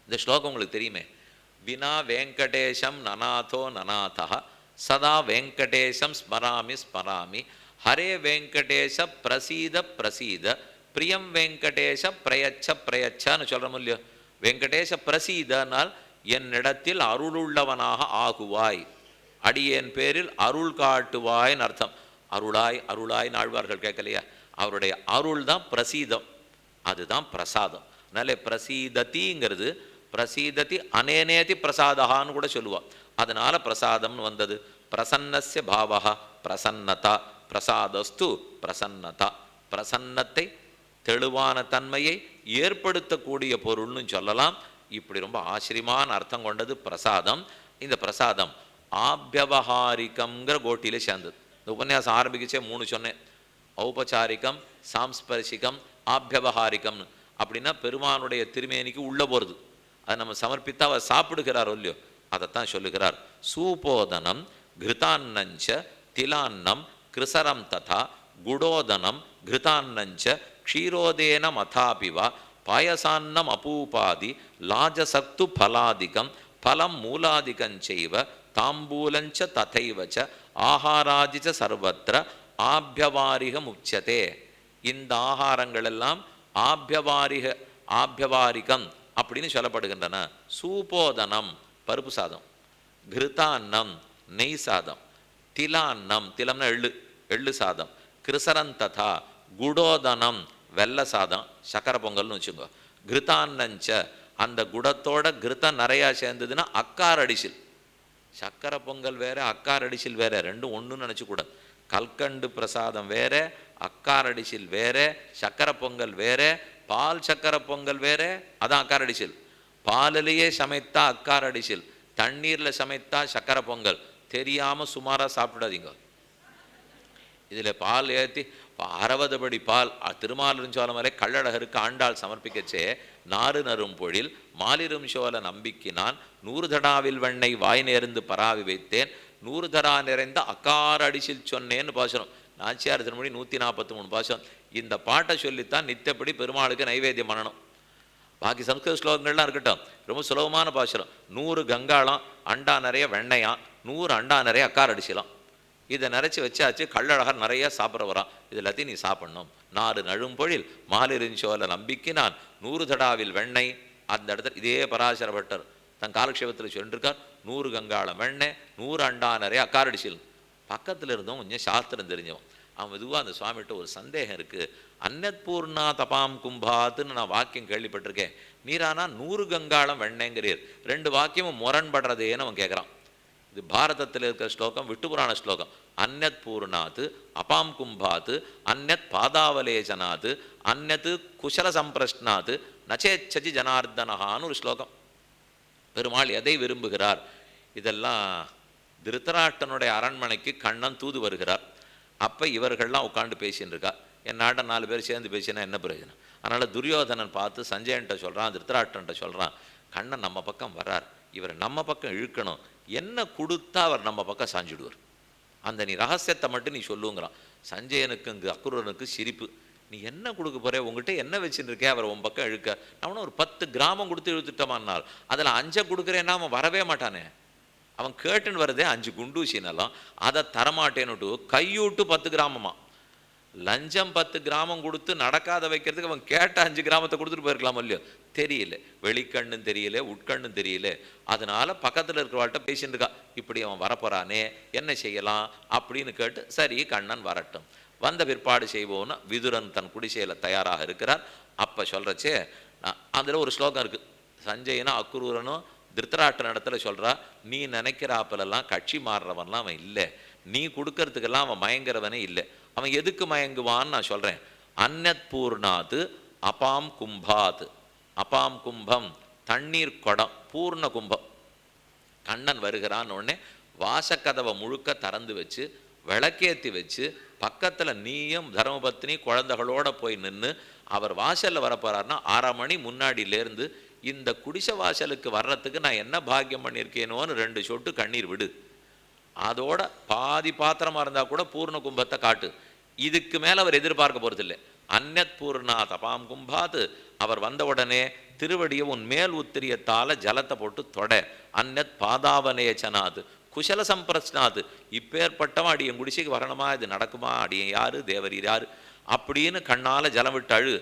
இந்த ஸ்லோகம் உங்களுக்கு தெரியுமே, வினா வெங்கடேஷம் நநாதோ நநாதா சதா வெங்கடேஷம் ஸ்மராமி ஸ்மராமி ஹரே வெங்கடேஷ பிரசீத பிரசீத பிரியம் வெங்கடேஷ பிரயச்ச பிரயச்சான்னு சொல்கிறோம் இல்லையோ. வெங்கடேஷ பிரசீதனால் என்னிடத்தில் அருளுள்ளவனாக ஆகுவாய், அடியேன் பேரில் அருள் காட்டுவாய்ன்னு அர்த்தம். அருளாய் அருளாய் ஆழ்வார்கள் கேட்கலையா, அவருடைய அருள் தான் பிரசீதம், அதுதான் பிரசாதம். அதனால பிரசீதத்திங்கிறது பிரசீதத்தி அனேனேதி பிரசாதகான்னு கூட சொல்லுவாள். அதனால பிரசாதம்னு வந்தது. பிரசன்னஸ்ய பாவகா பிரசன்னதா, பிரசாதஸ்து பிரசன்னதா, பிரசன்னத்தை தெளிவான தன்மையை ஏற்படுத்தக்கூடிய பொருள்னு சொல்லலாம். இப்படி ரொம்ப ஆச்சரியமான அர்த்தம் கொண்டது பிரசாதம். இந்த பிரசாதம் ஆபியவஹாரிகம்ங்கிற கோட்டியிலே சேர்ந்தது. இந்த உபன்யாசம் ஆரம்பிக்கச்சே 3 சொன்னேன், ஔபச்சாரிகம், சாம்ஸ்பர்சிகம், ஆபியவஹாரிகம்னு. அப்படின்னா பெருமானுடைய திருமேனிக்கு உள்ளே போகிறது, அதை நம்ம சமர்ப்பித்தா அவர் சாப்பிடுகிறார் இல்லையோ, அதைத்தான் சொல்லுகிறார். சூபோதனம் கிருதான்னஞ்ச திலான்னம் கிருசரம் ததா குடோதனம் கிருதான்னஞ்ச க்ஷீரோதேன மதாபிவா பாயசான்னம் அபூபாதி லாஜசக்து பலாதிகம் பலம் மூலாதிகஞ்சைவ தாம்பூலஞ்ச ததைவச்ச ஆகாராதிச்ச சர்வத்திர ஆபியவாரிகம் உச்சதே. இந்த ஆகாரங்கள் எல்லாம் ஆபியவாரிகம் அப்படின்னு சொல்லப்படுகின்றன. சூபோதனம் பருப்பு சாதம், கிருதான்னம் நெய் சாதம், திலான்னம் திலம்னா எள்ளு சாதம், கிருசரந்ததா குடோதனம் வெள்ளை சாதம், சக்கரை பொங்கல்னு வச்சுக்கோ. கிருதான்னஞ்ச அந்த குடத்தோட கிருத்தம் நிறையா சேர்ந்ததுன்னா அக்கார் அடிசில். சக்கரை பொங்கல் வேற அக்கார் அடிசில் வேற, ரெண்டும் ஒன்றுன்னு நினச்சிக்கூடாது. கல்கண்டு பிரசாதம் வேற, அக்கார் அடிசில் வேற, சக்கரை பொங்கல் வேற, பால் சக்கரை பொங்கல் வேற, அதான் அக்கார் அடிசில். பாலிலேயே சமைத்தா அக்கார் அடிசில், தண்ணீரில் சமைத்தா சக்கரை பொங்கல். தெரியாமல் சுமாராக சாப்பிடாதீங்க. இதில் பால் ஏற்றி 60 படி பால் திருமாலிருஞ்சோலமலை கள்ளழகருக்கு ஆண்டாள் சமர்ப்பிக்கச்சே நாறு நரும் பொழில் மாலிரும் சோல நம்பிக்கினான் 100 தடாவில் வெண்ணை வாய் நேர்ந்து பராவி வைத்தேன் 100 தடா நிறைந்த அக்கார் அடிசில் சொன்னேன்னு பாசுரம். நாச்சியார் திருமொழி 143 பாசுரம். இந்த பாட்டை சொல்லித்தான் நித்தப்படி பெருமாளுக்கு நைவேத்தியம் பண்ணணும். பாக்கி சம்ஸ்கிருத ஸ்லோகங்கள்லாம் இருக்கட்டும், ரொம்ப சுலபமான பாசுரம். 100 கங்காளம் அண்டா நிறைய வெண்ணையாம், 100 அண்டா நிறைய அக்கார் அடிச்சிலாம். இதை நிறச்சி வச்சாச்சு, கள்ளழகர் நிறைய சாப்பிட்ற வரான். இது எல்லாத்தையும் நீ சாப்பிட்ணும். நாறு நழும்பொழில் மாலிருஞ்சோல நம்பிக்கினான் 100 தடாவில் வெண்ணெய். அந்த இடத்துல இதே பராசர பட்டர் தன் காலக்ஷேபத்தில் சொல்லிருக்கார், 100 கங்காளம் வெண்ணெய் 100 அண்டா நிறைய அக்காரடிச்சில். பக்கத்தில் இருந்தவன் கொஞ்சம் சாஸ்திரம் தெரிஞ்சவன். அவன் மெதுவாக அந்த சுவாமிகிட்ட ஒரு சந்தேகம் இருக்குது. அன்னத் பூர்ணா தபாம் கும்பாத்துன்னு நான் வாக்கியம் கேள்விப்பட்டிருக்கேன், நீரானா 100 கங்காளம் வெண்ணெய்ங்கிறீர், 2 வாக்கியமும் முரண்படுறதேன்னு அவன் கேட்குறான். இது பாரதத்தில் இருக்கிற ஸ்லோகம், விட்டு புராண ஸ்லோகம். அன்னத் பூர்ணாத்து அபாம் கும்பாத்து அன்னத் பாதாவலேஜனாத்து அன்னத்து குஷல சம்பிரஷ்னாத்து நச்சேச்சதி ஜனார்தனஹான்னு ஒரு ஸ்லோகம். பெருமாள் எதை விரும்புகிறார்? இதெல்லாம் திருத்தராஷ்டனுடைய அரண்மனைக்கு கண்ணன் தூது வருகிறார். அப்போ இவர்கள்லாம் உட்காந்து பேசின்னு இருக்கா. என்னாட்ட 4 பேர் சேர்ந்து பேசினா என்ன பிரயோஜனம்? அதனால் துரியோதனன் பார்த்து சஞ்சயன்ட்ட சொல்கிறான், திருத்தராஷ்டன்ட்ட சொல்கிறான், கண்ணன் நம்ம பக்கம் வர்றார், இவரை நம்ம பக்கம் இழுக்கணும், என்ன கொடுத்தா அவர் நம்ம பக்கம் சாஞ்சிடுவார். அந்த நீ ரகசியத்தை மட்டும் நீ சொல்லுங்கிறான். சஞ்சயனுக்கு இங்கு அக்ரூரனுக்கு சிரிப்பு. நீ என்ன கொடுக்க போற, உங்ககிட்ட என்ன வச்சுட்டு இருக்கே, அவர் உன் பக்கம் இழுக்க. நான் ஒரு 10 கிராமம் கொடுத்து இழுத்துட்டோமானால் அதில் 5 கொடுக்குறேன்னா அவன் வரவே மாட்டானே. அவன் கேட்டுன்னு வரதே 5 குண்டூசினாலும் அதை தரமாட்டேன்னுட்டு கையூட்டு 10 கிராமமா. லஞ்சம் 10 கிராமம் கொடுத்து நடக்காத வைக்கிறதுக்கு அவன் கேட்ட 5 கிராமத்தை கொடுத்துட்டு போயிருக்கலாம் இல்லையோ. தெரியல, வெளிக்கண்ணும் தெரியல, உட்கண்ணும் தெரியல. அதனால பக்கத்தில் இருக்கிறவாள்கிட்ட பேசிட்டு இருக்கா, இப்படி அவன் வரப்போறானே என்ன செய்யலாம் அப்படின்னு கேட்டு, சரி கண்ணன் வரட்டும், வந்த பிற்பாடு செய்வோன்னு விதுரன் தன் குடிசையில் தயாராக இருக்கிறார். அப்போ சொல்கிறச்சே அதில் ஒரு ஸ்லோகம் இருக்குது. சஞ்சயனும் அக்ரூரனும் திருத்தராஷ்டிர இடத்துல சொல்கிறா, நீ நினைக்கிறாப்பெல்லாம் கட்சி மாறுறவன்லாம் அவன் இல்லை, நீ கொடுக்கறதுக்கெல்லாம் அவன் மயங்குறவனே இல்லை. அவன் எதுக்கு மயங்குவான்னு நான் சொல்கிறேன். அன்னத் பூர்ணாது அபாம் கும்பாத். அபாம் கும்பம் தண்ணீர் குடம், பூர்ண கும்பம். கண்ணன் வருகிறான்னு உடனே வாசக்கதவை முழுக்க திறந்து வச்சு விளக்கேற்றி வச்சு பக்கத்தில் நீயும் தர்மபத்னி குழந்தைகளோட போய் நின்று அவர் வாசலில் வரப்போறாருன்னா 1/2 மணி முன்னாடியிலேருந்து இந்த குடிசை வாசலுக்கு வர்றதுக்கு நான் என்ன பாக்கியம் பண்ணியிருக்கேனோன்னு 2 சொட்டு கண்ணீர் விடு. அதோட பாதி பாத்திரமாக இருந்தால் கூட பூர்ண கும்பத்தை காட்டு. இதுக்கு மேலே அவர் எதிர்பார்க்க போகிறதில்லை. அன்னத் பூர்ணா தபாம் கும்பாத்து. அவர் வந்த உடனே திருவடியை உன் மேல் உத்திரியத்தால் ஜலத்தை போட்டு தொட. அன்னத் பாதாவனேச்சனாது குஷல சம்பிரஸ்னாது. இப்பேற்பட்டவன் அடியன் குடிசைக்கு வரணுமா, இது நடக்குமா, அடியன் யாரு, தேவர் யாரு அப்படின்னு கண்ணால் ஜலம் விட்டு அழு.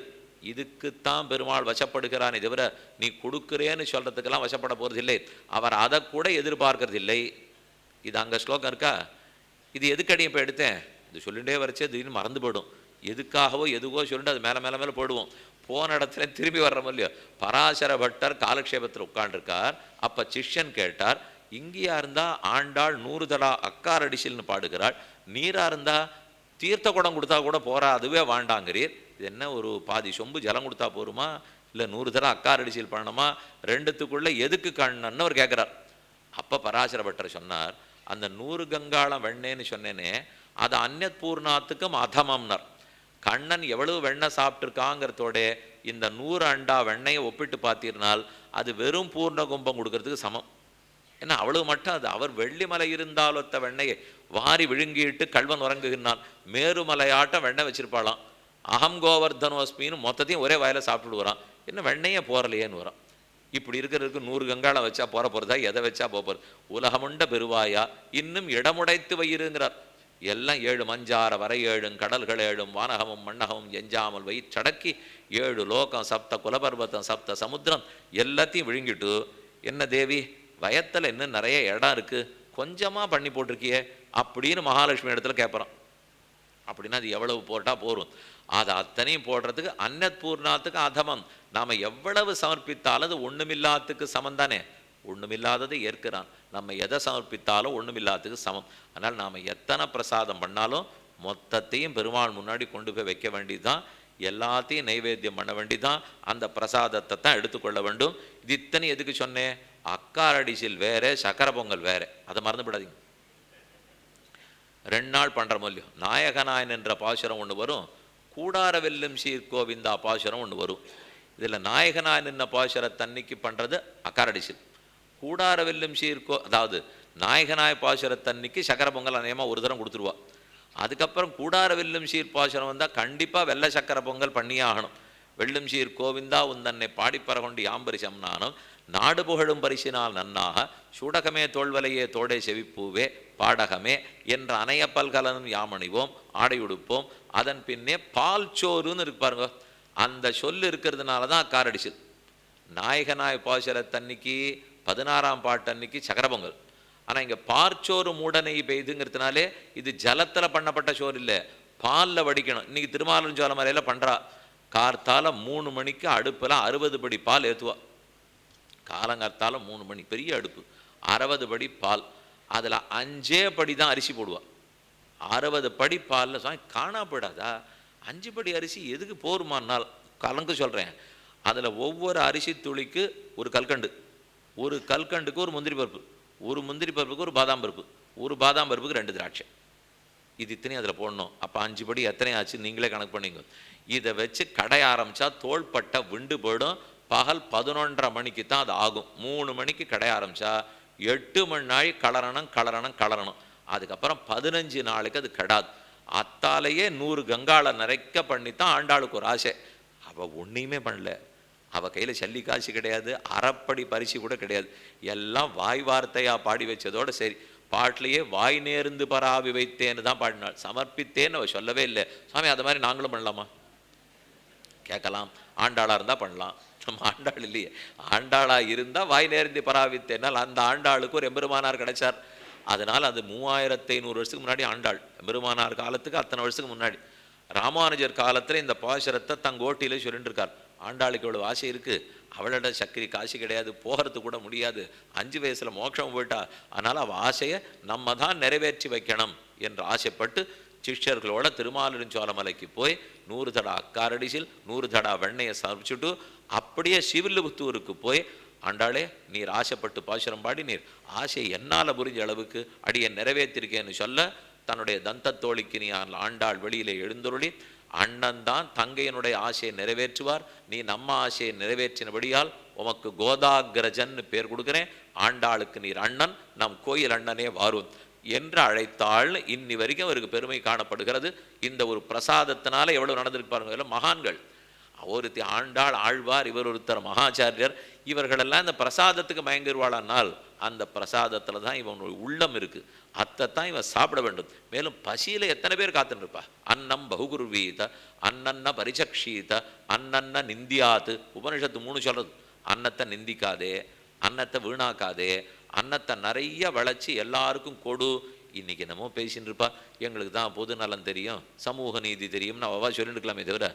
இதுக்குத்தான் பெருமாள் வசப்படுகிறானே தவிர நீ கொடுக்குறேன்னு சொல்கிறதுக்கெல்லாம் வசப்பட போகிறதில்லை. அவர் அதை கூட எதிர்பார்க்கறதில்லை. இது அங்கே ஸ்லோகம் இருக்கா. இது எதுக்கடி இப்போ எடுத்தேன், இது சொல்லிகிட்டே வரைச்சே திடீர்னு மறந்து போயிடும். எதுக்காகவோ எதுவோ சொல்லிட்டு அது மேலே மேலே மேலே போடுவோம். போன இடத்துல திரும்பி வர்றோம் இல்லையோ. பராசர பட்டர் காலக்ஷேபத்தில் உட்காண்டிருக்கார். அப்போ சிஷ்யன் கேட்டார், இங்கேயா இருந்தால் ஆண்டாள் 100 தடா அக்காரடிசில்னு பாடுகிறாள், நீராக இருந்தால் தீர்த்த குடம் கொடுத்தா கூட போகிறா, அதுவே வாண்டாங்கிறீர். இது என்ன ஒரு பாதி சொம்பு ஜலம் கொடுத்தா போருமா, இல்லை 100 தடா அக்காரடிசில் பண்ணணுமா, ரெண்டுத்துக்குள்ளே எதுக்கு கண்ணன்னு அவர் கேட்குறார். அப்போ பராசர பட்டர் சொன்னார், அந்த 100 கங்காளம் வெண்ணேன்னு சொன்னேனே அது அன்னத் பூர்ணாத்துக்கும் அதமம்னர். கண்ணன் எவ்வளவு வெண்ணெய் சாப்பிட்ருக்காங்கிறதோட இந்த 100 அண்டா வெண்ணையை ஒப்பிட்டு பார்த்தீர்னால் அது வெறும் பூர்ண கும்பம் கொடுக்கறதுக்கு சமம். ஏன்னா அவ்வளவு மட்டும் அது. அவர் வெள்ளிமலை இருந்தாலொத்த வெண்ணையை வாரி விழுங்கிட்டு கல்வன் உறங்குகின்றான். மேருமலையாட்டம் வெண்ணெய் வச்சிருப்பாளாம். அகம் கோவர்தனோஸ்மின்னு மொத்தத்தையும் ஒரே வாயில சாப்பிட்டு வரான். என்ன வெண்ணையே போறலையேன்னு வரான். இப்படி இருக்கிறதுக்கு 100 கங்காளம் வச்சா போறதா, எதை வச்சா போறது. உலகமுண்ட பெருவாயா இன்னும் இடமுடைத்து வயிறுங்கிறார். எல்லாம் 7 மஞ்சார வரை 7 கடல்கள் 7 வானகமும் மண்ணகமும் எஞ்சாமல் வயிற்றடக்கி 7 லோகம் 7 குலபர்வத்தம் 7 சமுத்திரம் எல்லாத்தையும் விழுங்கிட்டு, என்ன தேவி வயத்தில் இன்னும் நிறைய இடம் இருக்குது, கொஞ்சமாக பண்ணி போட்டிருக்கியே அப்படின்னு மகாலட்சுமி இடத்துல கேட்குறான். அப்படின்னா அது எவ்வளவு போட்டால் போரும். அதை அத்தனையும் போடுறதுக்கு அன்னத் பூர்ணாத்துக்கு அதமம். நாம் எவ்வளவு சமர்ப்பித்தாலும் அது ஒன்றுமில்லாததுக்கு சமம் தானே. ஒன்றுமில்லாததை ஏற்கிறான். நம்ம எதை சமர்ப்பித்தாலும் ஒன்றுமில்லாததுக்கு சமம். அதனால் நாம் எத்தனை பிரசாதம் பண்ணாலும் மொத்தத்தையும் பெருமாள் முன்னாடி கொண்டு போய் வைக்க வேண்டியதுதான். எல்லாத்தையும் நைவேத்தியம் பண்ண வேண்டிதான். அந்த பிரசாதத்தை தான் எடுத்துக்கொள்ள வேண்டும். இது இத்தனை எதுக்கு சொன்னேன், அக்காரடிசில் வேற சக்கரை பொங்கல் வேற, அதை மறந்துவிடாதீங்க. 2 நாள் பண்ணுறோம் இல்லையோ. நாயகனாயன் என்ற பாசுரம் ஒன்று வரும், கூடார வெல்லும் சீர்கோவிந்தா பாசுரம் ஒன்று வரும். இதில் நாயகனாயன் என்ன பாசுரத்தன்னைக்கு பண்ணுறது அக்காரடிசில், கூடார வெல்லும் சீர்கோ அதாவது நாயகனாய பாசுரத்தன்னைக்கு சக்கரை பொங்கல் அநேகமாக ஒரு தரம் கொடுத்துருவா. அதுக்கப்புறம் கூடார வெல்லும் சீர் பாசுரம் வந்தால் கண்டிப்பாக வெள்ளை சக்கரை பொங்கல் பண்ணியே ஆகணும். வெல்லும் சீர் கோவிந்தா உந்தன்னை பாடிப்பறகொண்டு யாம்பரிசம் நானும் நாடு புகழும் பரிசினால் நன்னாக சூடகமே தோல்வலையே தோடே செவிப்பூவே பாடகமே என்ற அணைய பல்கலனும் யாமணிவோம் ஆடையுடுப்போம். அதன் பின்னே பால் சோறுன்னு இருக்கு பாருங்க. அந்த சொல் இருக்கிறதுனால தான் அக்காரடிசில். நாயகனாய் பாசுரத்தன்னைக்கு 16ஆம் பாட்டு அன்னைக்கு சக்கரை பொங்கல். ஆனால் இங்கே பார்ச்சோறு மூடனை பெய்துங்கிறதுனாலே இது ஜலத்தில் பண்ணப்பட்ட சோறு இல்லை, பாலில் வடிக்கணும். இன்றைக்கி திருமாலஞ்சோலை மலையில் பண்ணுறா. கார்த்தால 3 மணிக்கு அடுப்பில் 60 படி பால் ஏற்றுவா. காலங்கார்த்தால 3 மணி பெரிய அடுப்பு, 60 படி பால். அதில் 5 படி தான் அரிசி போடுவா. 60 படி பாலில் சாமி காணா போயிடாதா. 5 படி அரிசி எதுக்கு போருமானால் கலந்து சொல்கிறேன். அதில் ஒவ்வொரு அரிசி துளிக்கு ஒரு கல்கண்டு, ஒரு கல்கண்டுக்கு ஒரு முந்திரி பருப்பு, ஒரு முந்திரி பருப்புக்கு ஒரு பாதாம் பருப்பு, ஒரு பாதாம் பருப்புக்கு 2 திராட்சை. இது இத்தனையும் அதில் போடணும். அப்போ 5 படி எத்தனை ஆச்சு நீங்களே கணக்கு பண்ணிங்க. இதை வச்சு கடை ஆரம்பித்தா தோள்பட்டை விண்டு போயிடும். பகல் 11:30 மணிக்கு தான் அது ஆகும். 3 மணிக்கு கடை ஆரம்பித்தா 8 மணி நாள் கலரணும். அதுக்கப்புறம் 15 நாளுக்கு அது கெடாது. அத்தாலேயே 100 கங்காளை நிறைக்க பண்ணித்தான் ஆண்டாளுக்கு ஒரு ஆசை. அவள் ஒன்றையுமே பண்ணல. அவள் கையில் சல்லி காசு கிடையாது, அறப்படி பரிசு கூட கிடையாது. எல்லாம் வாய் வார்த்தையாக பாடி வச்சதோடு சரி. பாட்டிலேயே வாய் நேர்ந்து பராவி வைத்தேன்னு தான் பாடினாள். சமர்ப்பித்தேன்னு அவள் சொல்லவே இல்லை. சாமி அதை மாதிரி நாங்களும் பண்ணலாமா? கேட்கலாம். ஆண்டாளாக இருந்தால் பண்ணலாம். நம்ம ஆண்டாள் இல்லையே. ஆண்டாளாக இருந்தால் வாய் நேர்ந்து பராவித்தேனால் அந்த ஆண்டாளுக்கு ஒரு எம்பெருமானார் கிடைச்சார். அதனால் அது 3500 வருஷத்துக்கு முன்னாடி ஆண்டாள். எம்பெருமானார் காலத்துக்கு அத்தனை வருஷத்துக்கு முன்னாடி. ராமானுஜர் காலத்தில் இந்த பாசுரத்தை தங்கோட்டியிலே சொல்லிட்டு இருக்கார். ஆண்டாளுக்கு இவ்வளவு ஆசை இருக்குது, அவளோட சக்கரி காசு கிடையாது, போகிறது கூட முடியாது, 5 வயசில் மோட்சம் போயிட்டா, அதனால் அவள் ஆசையை நம்ம தான் நிறைவேற்றி வைக்கணும் என்று ஆசைப்பட்டு சிஷ்யர்களோட திருமாலிருஞ்சோலமலைக்கு போய் 100 தடா அக்காரடிசில் 100 தடா வெண்ணையை சமைச்சுட்டு அப்படியே சிவில்லுபுத்தூருக்கு போய், ஆண்டாளே நீர் ஆசைப்பட்டு பாசுரம் பாடி நீர் ஆசை என்னால் புரிஞ்ச அளவுக்கு அடியை நிறைவேற்றிருக்கேன்னு சொல்ல தன்னுடைய தந்தத்தோழிக்கு நீ ஆண்டாள் வெளியிலே எழுந்தருளி, அண்ணன் தான் தங்கையனுடைய ஆசையை நிறைவேற்றுவார், நீ நம்ம ஆசையை நிறைவேற்றினபடியால் உமக்கு கோதாகிரஜன்னு பேர் கொடுக்குறேன், ஆண்டாளுக்கு நீர் அண்ணன், நம் கோயில் அண்ணனே வாரும் என்று அழைத்தாள். இன்னி வரைக்கும் அவருக்கு பெருமை காணப்படுகிறது. இந்த ஒரு பிரசாதத்தினால எவ்வளவு நடந்திருக்கு பாருங்க. மகான்கள் ஒருத்தி ஆண்டாள், ஆழ்வார், இவர் ஒருத்தர் மகாச்சாரியர், இவர்களெல்லாம் இந்த பிரசாதத்துக்கு மயங்கிடுவாளானால் அந்த பிரசாதத்தில் தான் இவன் உள்ளம் இருக்குது. அத்தைத்தான் இவன் சாப்பிட வேண்டும். மேலும் பசியில் எத்தனை பேர் காத்துன்னு இருப்பா. அன்னம் பகுகுருவீத அன்னன்ன பரிசக்ஷீத அன்னன்ன நிந்தியாத்து. உபனிஷத்து 3 சொல்கிறது. அன்னத்தை நிந்திக்காதே, அன்னத்தை வீணாக்காதே, அன்னத்தை நிறைய விளைச்சி எல்லாருக்கும் கொடு. இன்றைக்கி என்னமோ பேசின்னு இருப்பா, எங்களுக்கு தான் பொது நலம் தெரியும், சமூக நீதி தெரியும்னு அவள் சொல்லிட்டு இருக்கலாமே தவிர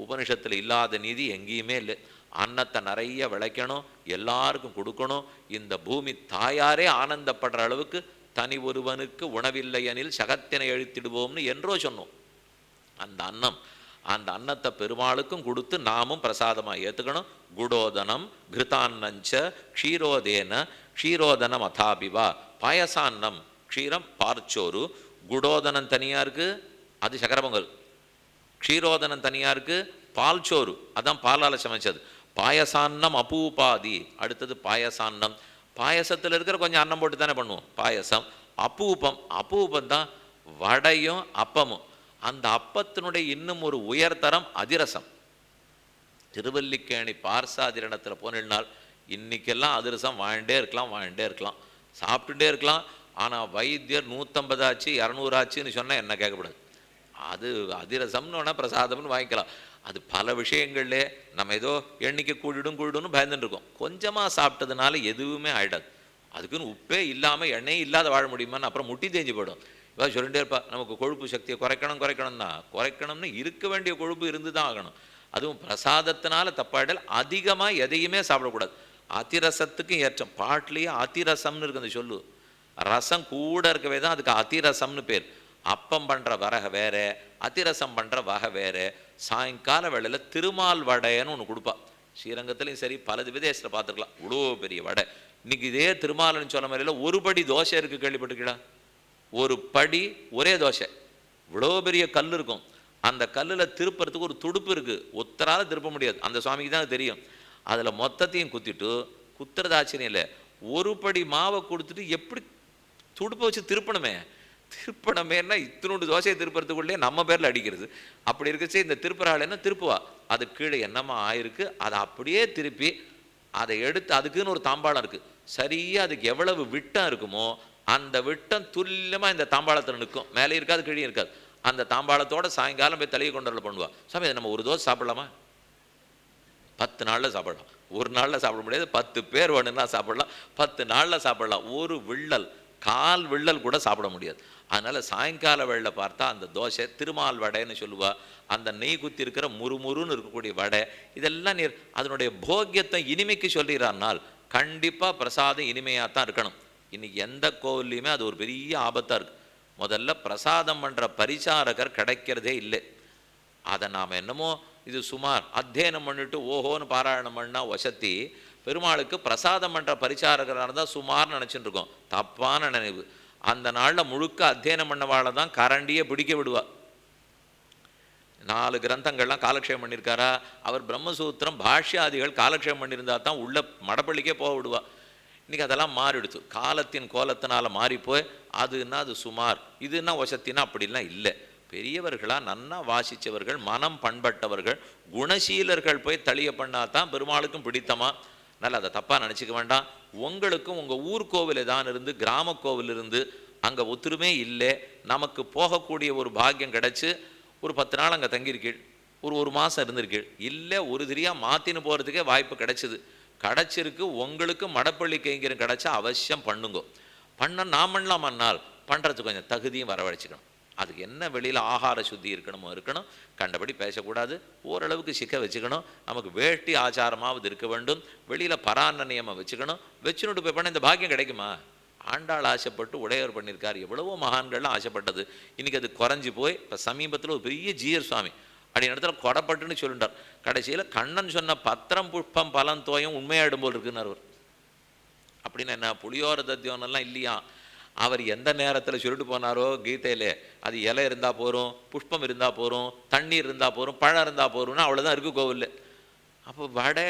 உபனிஷத்தில் இல்லாத நீதி எங்கேயுமே இல்லை. அன்னத்தை நிறைய விளைக்கணும், எல்லாருக்கும் கொடுக்கணும். இந்த பூமி தாயாரே ஆனந்தப்படுற அளவுக்கு தனி ஒருவனுக்கு உணவில்லை எனில் சகத்தினை அழித்திடுவோம்னு என்றோ சொன்னோம். அந்த அன்னத்தை பெருமாளுக்கும் கொடுத்து நாமும் பிரசாதமாக ஏற்றுக்கணும். குடோதனம் கிருதான்னஞ்ச க்ஷீரோதேன க்ஷீரோதனம் அதாபிவா. பாயசான்னம், க்ஷீரம் பார்ச்சோறு. குடோதனம் தனியாக இருக்குது, அது சக்கர பொங்கல். க்ஷீரோதனம் தனியாக இருக்குது, பால் சோறு, அதான் பாலால் சமைச்சது. பாயசான்னம் அபூபாதி. அடுத்தது பாயசான்னம். பாயசத்தில் இருக்கிற கொஞ்சம் அன்னம் போட்டு தானே பண்ணுவோம் பாயசம். அப்பூப்பம் தான் வடையும் அப்பமும். அந்த அப்பத்தினுடைய இன்னும் ஒரு உயர்தரம் அதிரசம். திருவல்லிக்கேணி பார்சாதிரணத்தில் போனால் இன்றைக்கெல்லாம் அதிரசம் வாங்கிட்டே இருக்கலாம், சாப்பிட்டுட்டே இருக்கலாம். ஆனால் வைத்தியர் 150 ஆச்சு 200 ஆச்சுன்னு சொன்னால் என்ன கேட்கக்கூடாது. அது அதிரசம்னு வேணால் பிரசாதம்னு வாங்கிக்கலாம். அது பல விஷயங்கள்லே நம்ம ஏதோ எண்ணிக்கை கூடிடும்னு பயந்துட்டு இருக்கோம். கொஞ்சமாக சாப்பிட்டதுனால எதுவுமே ஆகிடாது. அதுக்குன்னு உப்பே இல்லாமல் எண்ணெய் இல்லாத வாழ முடியுமான்னு அப்புறம் முட்டி தேஞ்சு போயிடும். இவா சொல்லிட்டே இருப்பா, நமக்கு கொழுப்பு சக்தியை குறைக்கணும்னு இருக்க வேண்டிய கொழுப்பு இருந்து தான் ஆகணும். அதுவும் பிரசாதத்தினால தப்பாயிடல். அதிகமாக எதையுமே சாப்பிடக்கூடாது. அதிரசத்துக்கும் ஏற்றம். பாட்டிலேயே அதிரசம்னு இருக்கு அந்த சொல்லு. ரசம் கூட இருக்கவே தான் அதுக்கு அதிரசம்னு பேர். அப்பம் பண்ணுற வகை வேறு, அதிரசம் பண்ணுற வகை வேறு. சாயங்கால வேளையில் திருமால் வடைன்னு ஒன்று கொடுப்பா. ஸ்ரீரங்கத்துலேயும் சரி பல விதேசத்தில் பார்த்துருக்கலாம். இவ்வளோ பெரிய வடை. இன்றைக்கி இதே திருமால்னு சொன்ன மாதிரில ஒரு படி தோசை இருக்குது, கேள்விப்பட்டிருக்கீங்களா? ஒரு படி ஒரே தோசை. இவ்வளோ பெரிய கல் இருக்கும். அந்த கல்லில் திருப்புறதுக்கு ஒரு துடுப்பு இருக்குது. ஒத்தரால் திருப்ப முடியாது, அந்த சுவாமிக்கு தான் தெரியும். அதில் மொத்தத்தையும் குத்திட்டு, குத்துறது ஆச்சரியம் இல்லை, ஒரு படி மாவை கொடுத்துட்டு எப்படி துடுப்பை வச்சு திருப்பணமேன்னா இத்தினோண்டு தோசையை திருப்புறதுக்குள்ளே நம்ம பேரில் அடிக்கிறது. அப்படி இருக்கச்சு இந்த திருப்புறாள் என்ன திருப்புவா, அது கீழே என்னமா ஆயிருக்கு, அதை அப்படியே திருப்பி அதை எடுத்து அதுக்குன்னு ஒரு தாம்பாளம் இருக்குது. சரியாக அதுக்கு எவ்வளவு விட்டம் இருக்குமோ அந்த விட்டம் துல்லியமாக இந்த தாம்பாளத்தில் நிற்கும். மேலே இருக்காது, கீழே இருக்காது. அந்த தாம்பாளத்தோட சாயங்காலம் போய் தலையை கொண்டு பண்ணுவா. சாமி அதை நம்ம ஒரு தோசை சாப்பிடலாமா? 10 நாளில் சாப்பிடலாம். ஒரு நாளில் சாப்பிட முடியாது. 10 பேர் வேணும்னா சாப்பிடலாம். 10 நாளில் சாப்பிடலாம். ஒரு விள்ளல், கால் விள்ளல் கூட சாப்பிட முடியாது. அதனால் சாயங்கால வேளையில் பார்த்தா அந்த தோசை திருமால் வடைன்னு சொல்லுவா. அந்த நெய் குத்தி இருக்கிற முறுமுறுன்னு இருக்கக்கூடிய வடை, இதெல்லாம் நீர் அதனுடைய போக்கியத்தை இனிமைக்கு சொல்லிடுறானால் கண்டிப்பாக பிரசாதம் இனிமையாக தான் இருக்கணும். இன்றைக்கி எந்த கோவில்லையுமே அது ஒரு பெரிய ஆபத்தாக இருக்குது. முதல்ல பிரசாதம் பண்ணுற பரிசாரகர் கிடைக்கிறதே இல்லை. அதை நாம் என்னமோ இது சுமார் அத்தியனம் பண்ணிட்டு ஓஹோன்னு பாராயணம் பண்ணால் வசத்தி, பெருமாளுக்கு பிரசாதம் பண்ணுற பரிசாரகராக இருந்தால் சுமார்னு நினச்சிட்டு இருக்கோம். தப்பான நினைவு. அந்த நாளில் முழுக்க அத்தியனம் பண்ணவாளை தான் கரண்டியை பிடிக்க விடுவா. 4 கிரந்தங்கள்லாம் காலக்ஷேபம் பண்ணியிருக்காரா, அவர் பிரம்மசூத்திரம் பாஷ்யாதிகள் காலக்ஷேபம் பண்ணியிருந்தா தான் உள்ள மடப்பள்ளிக்கே போக விடுவா. இன்றைக்கி அதெல்லாம் மாறிடுச்சு. காலத்தின் கோலத்தினால் மாறிப்போய் அதுன்னா அது சுமார், இதுன்னா வசத்தின்னா அப்படிலாம் இல்லை. பெரியவர்களாக நன்னா வாசித்தவர்கள், மனம் பண்பட்டவர்கள், குணசீலர்கள் போய் தளிய பண்ணால் தான் பெருமாளுக்கும் பிடித்தமா. அதனால் அதை தப்பாக நினச்சிக்க வேண்டாம். உங்களுக்கும் உங்கள் ஊர் கோவில் தான் இருந்து, கிராம கோவில் இருந்து அங்கே ஒத்துருமே இல்லை, நமக்கு போகக்கூடிய ஒரு பாக்கியம் கிடச்சி ஒரு 10 நாள் அங்கே தங்கியிருக்கீள், ஒரு மாதம் இருந்திருக்கீள், இல்லை ஒரு திரியாக மாற்றின்னு போகிறதுக்கே வாய்ப்பு கிடச்சிருக்கு. உங்களுக்கு மடப்பள்ளி கைங்கரம் கிடச்சா அவசியம் பண்ணுங்க. நாம் பண்ணலாமன்னால் பண்ணுறதுக்கு கொஞ்சம் தகுதியும் வரவழைச்சிக்கணும். அதுக்கு என்ன வெளியில் ஆகார சுத்தி இருக்கணும், கண்டபடி பேசக்கூடாது, ஓரளவுக்கு சிக்க வச்சுக்கணும். நமக்கு வேட்டி ஆச்சாரமாவது இருக்க வேண்டும். வெளியில் பரான்ன நியமம் வச்சுக்கிட்டு போய் பண்ண இந்த பாக்கியம் கிடைக்குமா? ஆண்டாள் ஆசைப்பட்டு உடையவர் பண்ணியிருக்கார். எவ்வளவோ மகான்கள்லாம் ஆசைப்பட்டது. இன்றைக்கி அது குறைஞ்சி போய் இப்போ சமீபத்தில் ஒரு பெரிய ஜீயர் சுவாமி அப்படி இடத்துல கொடப்பட்டுன்னு சொல்லிட்டார். கடைசியில் கண்ணன் சொன்ன பத்திரம் புஷ்பம் பலன் தோயம் உண்மையாயிடும் போல் இருக்குன்னு அவர். அப்படின்னு என்ன, புளியோர தத்தியோன்னெல்லாம் இல்லையா, அவர் எந்த நேரத்தில் சொல்லிட்டு போனாரோ கீதையிலே, அது இலை இருந்தால் போகிறோம், புஷ்பம் இருந்தால் போகிறோம், தண்ணீர் இருந்தால் போகிறோம், பழம் இருந்தால் போகிறோம்னா அவ்வளோதான் இருக்குது கோவிலில். அப்போ வடை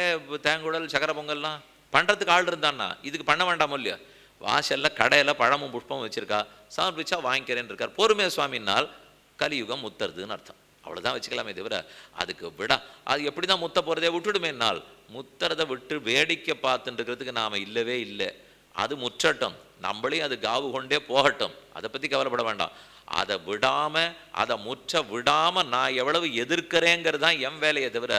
தேங்குடல் சக்கரை பொங்கல்லாம் பண்ணுறதுக்கு ஆள் இருந்தான்னா இதுக்கு பண்ண வேண்டாமோ இல்லையா? வாசலில் கடையில் பழமும் புஷ்பமும் வச்சுருக்கா, சமர்ப்பிச்சா வாங்கிக்கிறேன்னு இருக்கார். பொறுமை சுவாமினால் கலியுகம் முத்துறதுன்னு அர்த்தம். அவ்வளோதான் வச்சுக்கலாமே தவிர அதுக்கு விட அது எப்படி தான் முத்த போகிறதே விட்டுடுமேனால், முத்துறதை விட்டு வேடிக்கை பார்த்துட்டுருக்கிறதுக்கு நாம் இல்லவே இல்லை. அது முற்றட்டும், நம்மளையும் அது காவு கொண்டே போகட்டும், அதை பற்றி கவலைப்பட வேண்டாம். அதை விடாமல், அதை முற்ற விடாமல் நான் எவ்வளவு எதிர்க்கிறேங்கிறது தான் என் வேலையை தவிர,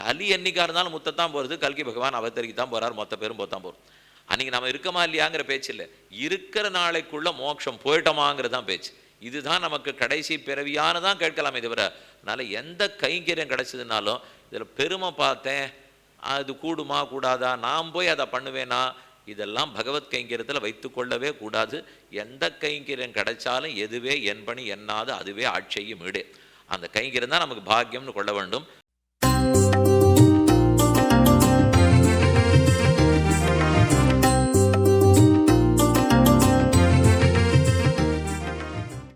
கலி என்னைக்காக இருந்தாலும் முத்தத்தான் போகிறது. கல்கி பகவான் அவதரிக்கு தான் போகிறார், மொத்த பேரும் போத்தான் போகிறோம். அன்றைக்கி நம்ம இருக்கமா இல்லையாங்கிற பேச்சு இல்லை, இருக்கிற நாளைக்குள்ள மோட்சம் போயிட்டோமாங்கிறது தான் பேச்சு. இதுதான் நமக்கு கடைசி பிறவியானதான் கேட்கலாமே தவிர, அதனால் எந்த கைங்கரியம் கிடைச்சதுனாலும் இதில் பெருமை பார்த்தேன், அது கூடுமா கூடாதா, நான் போய் அதை பண்ணுவேனா, இதெல்லாம் பகவத் கைங்கரியத்தில் வைத்து கொள்ளவே கூடாது. எந்த கைங்கரியம் கிடைச்சாலும் எதுவே என் பணி என்னாது, அதுவே ஆட்சியும் வீடு. அந்த கைங்கரியம் தான் நமக்கு பாக்கியம்னு கொள்ள வேண்டும்.